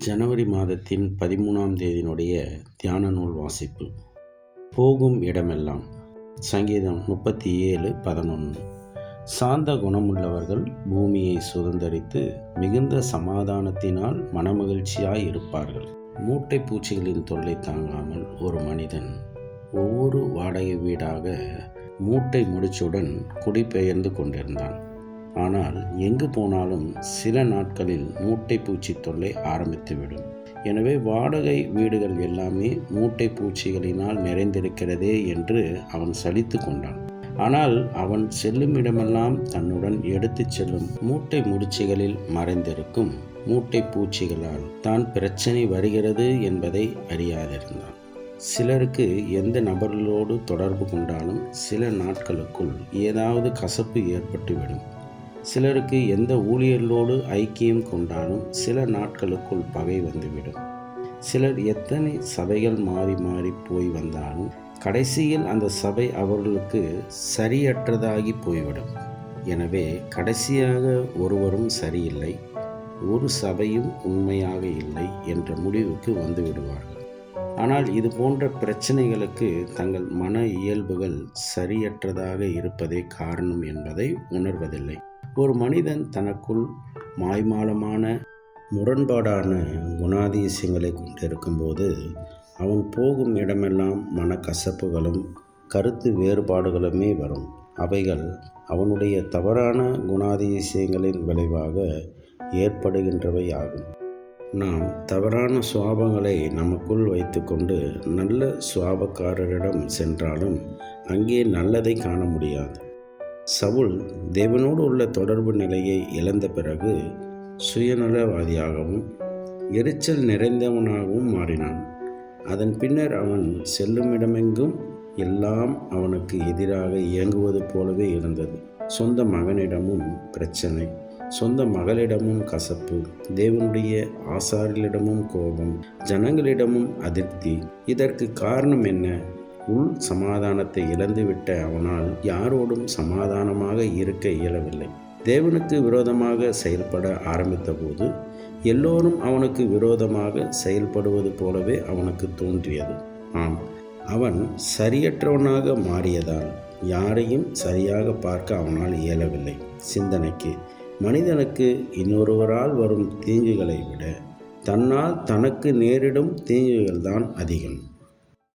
ஜனவரி மாதத்தின் 13ஆம் தேதியினுடைய தியான நூல் வாசிப்பு. போகும் இடமெல்லாம். சங்கீதம் 37:11. சாந்த குணமுள்ளவர்கள் பூமியை சுதந்தரித்து மிகுந்த சமாதானத்தினால் மனமகிழ்ச்சியாய் இருப்பார்கள். மூட்டை பூச்சிகளின் தொல்லை தாங்காமல் ஒரு மனிதன் ஒவ்வொரு வாடகை வீடாக மூட்டை முடிச்சுடன் குடிபெயர்ந்து கொண்டிருந்தான். ஆனால் எங்கு போனாலும் சில நாட்களில் மூட்டை பூச்சி தொல்லை ஆரம்பித்துவிடும். எனவே வாடகை வீடுகள் எல்லாமே மூட்டை பூச்சிகளினால் நிறைந்திருக்கிறதே என்று அவன் சலித்து கொண்டான். ஆனால் அவன் செல்லும் இடமெல்லாம் தன்னுடன் எடுத்துச் செல்லும் மூட்டை முடிச்சுகளில் மறைந்திருக்கும் மூட்டை பூச்சிகளால் தான் பிரச்சனை வருகிறது என்பதை அறியாதிருந்தான். சிலருக்கு எந்த நபர்களோடு தொடர்பு கொண்டாலும் சில நாட்களுக்குள் ஏதாவது கசப்பு ஏற்பட்டுவிடும். சிலருக்கு எந்த ஊழியர்களோடு ஐக்கியம் கொண்டாலும் சில நாட்களுக்குள் பகை வந்துவிடும். சிலர் எத்தனை சபைகள் மாறி மாறி போய் வந்தாலும் கடைசியில் அந்த சபை அவர்களுக்கு சரியற்றதாகி போய்விடும். எனவே கடைசியாக ஒருவரும் சரியில்லை, ஒரு சபையும் உண்மையாக இல்லை என்ற முடிவுக்கு வந்து விடுவார்கள். ஆனால் இது போன்ற பிரச்சனைகளுக்கு தங்கள் மன இயல்புகள் சரியற்றதாக இருப்பதே காரணம் என்பதை உணர்வதில்லை. ஒரு மனிதன் தனக்குள் மாய்மாலமான முரண்பாடான குணாதிசயங்களை கொண்டிருக்கும்போது அவன் போகும் இடமெல்லாம் மனக்கசப்புகளும் கருத்து வேறுபாடுகளுமே வரும். அவைகள் அவனுடைய தவறான குணாதிசயங்களின் விளைவாக ஏற்படுகின்றவை ஆகும். நாம் தவறான சுவாபங்களை நமக்குள் வைத்துக்கொண்டு நல்ல சுவாபக்காரரிடம் சென்றாலும் அங்கே நல்லதை காண முடியாது. சவுல் தேவனோடு உள்ள தொடர்பு நிலையை இழந்த பிறகு சுயநலவாதியாகவும் எரிச்சல் நிறைந்தவனாகவும் மாறினான். அதன் பின்னர் அவன் செல்லுமிடமெங்கும் எல்லாம் அவனுக்கு எதிராக இயங்குவது போலவே இருந்தது. சொந்த மகனிடமும் பிரச்சனை, சொந்த மகளிடமும் கசப்பு, தேவனுடைய ஆசாரியரிடமும் கோபம், ஜனங்களிடமும் அதிருப்தி. இதற்கு காரணம் என்ன? உள் சமாதானத்தை இழந்துவிட்ட அவனால் யாரோடும் சமாதானமாக இருக்க இயலவில்லை. தேவனுக்கு விரோதமாக செயல்பட ஆரம்பித்த போது எல்லோரும் அவனுக்கு விரோதமாக செயல்படுவது போலவே அவனுக்கு தோன்றியது. ஆம், அவன் சரியற்றவனாக மாறியதால் யாரையும் சரியாக பார்க்க அவனால் இயலவில்லை. சிந்தனைக்கு, மனிதனுக்கு இன்னொருவரால் வரும் தீங்குகளை விட தன்னால் தனக்கு நேரிடும் தீங்குகள்தான் அதிகம்.